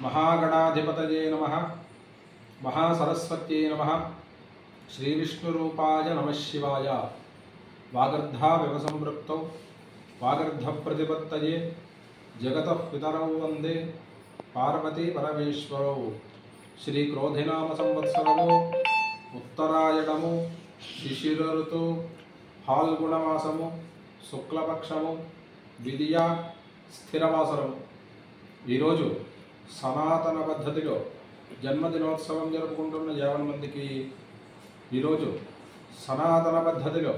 महागणाधिपतये नमः महासरस्वत्यै नमः श्रीविष्णुरूपाय नमः शिवाय वागर्धाविव संपृक्तौ वागर्धप्रतिपत्तये जगतः पितरौ वन्दे पार्वती परमेश्वरौ श्रीक्रोधिनाम संवत्सरमु उत्तरायणमु शिशिर ऋतु फाल्गुणमासमु शुक्लपक्षमु द्वितीया స్థిరవాసరము ఈరోజు సనాతన పద్ధతిలో జన్మదినోత్సవం జరుపుకుంటున్న 50 మందికి ఈరోజు సనాతన పద్ధతిలో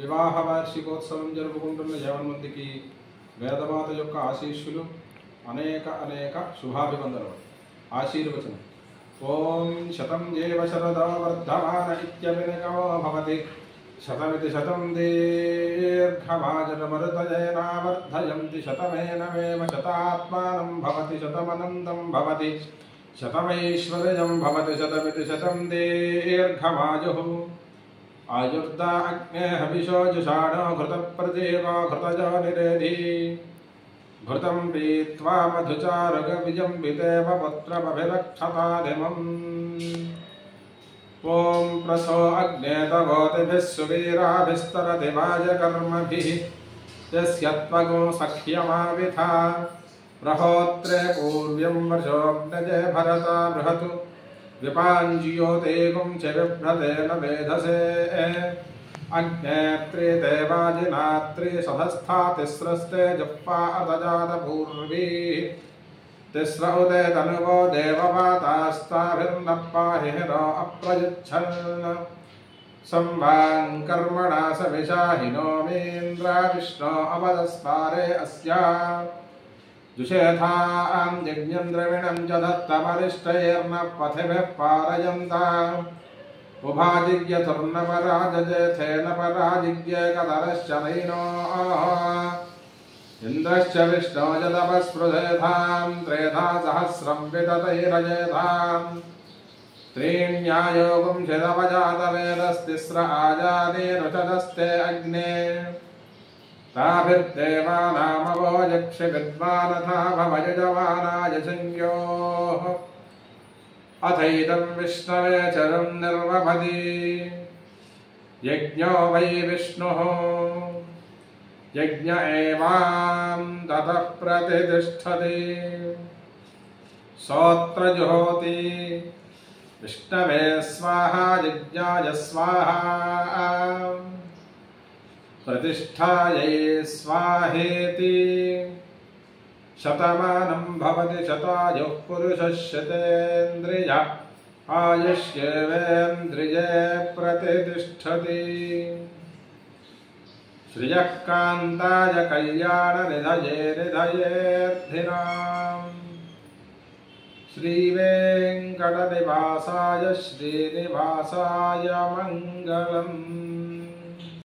వివాహ వార్షికోత్సవం జరుపుకుంటున్న 50 మందికి వేదమాత యొక్క ఆశీస్సులు అనేక అనేక శుభాభివందనలు ఆశీర్వచనం ఓం శతం జీవ శరదో వర్ధమాన ఇత్యభినకో భవతి शतमिति शतं दीर्घमाजनमरुतजयनावर्धयन्ति शतमेनमेव शतात्मानं भवति शतमनन्दं भवति शतमैश्वर्यं भवति शतमिति शतं दीर्घमायुः आयुर्दा अग्ने हविषो जुषाणो घृतप्रदेवो घृतजो निरेधि घृतं पीत्वा मधुचारुगविजं विदेव पुत्रमभिरक्षतादिमम् ओं प्रसो अग्ने तवोतिभिः सुवीराभिस्तरति वाजकर्मभिः यस्यत्वगो सख्यमाविथा प्रहोत्रे पूर्व्यं वर्षोऽग्नजे भरता बृहतु विपाञ्ज्योतिगुं च बिभ्रतेन वेधसे अग्ने त्रिते वाजिनात्रि सधस्था तिस्रस्ते जप्पा अतजातपूर्वी तिस्र उदे तनुवो देववातास्ताभिर्नप्पाहि हिरो अप्रयुच्छन् संवां कर्मणा सविशाहिनो मेन्द्रा विष्णो अवदस्पारे अस्या जुषेथां यज्ञन्द्रविणं च दत्तमरिष्टैर्न पथिभिः पारयन्ता उभाजिज्ञथुर्नपराजजेथेन पराजिज्ञे कतरश्च नैनो इन्द्रश्च विष्णो यदपस्पृशेथां त्रेधा सहस्रं विततैरजेथां त्रीण्यायोगुं शिरवजातवेदस्तिस्र आजानेरुचदस्ते अग्ने ताभिर्देवानामवो यक्षि विद्वानथा भवयजमानाय संज्ञोः अथैदं विष्णवे चरं निर्वभति यज्ञो वै विष्णुः यज्ञ एवां ततः प्रतिष्ठति सोऽत्र जुहोति विष्णवे स्वाहा यज्ञाय स्वाहा प्रतिष्ठायै स्वाहेति शतमानं भवति शतायुः पुरुषः शतेन्द्रिय आयुष्येवेन्द्रिये प्रतिष्ठति श्रियः कान्ताय कल्याणनिधये निधयेऽर्थिनाम् श्रीवेङ्कटनिवासाय श्रीनिवासाय मङ्गलम्।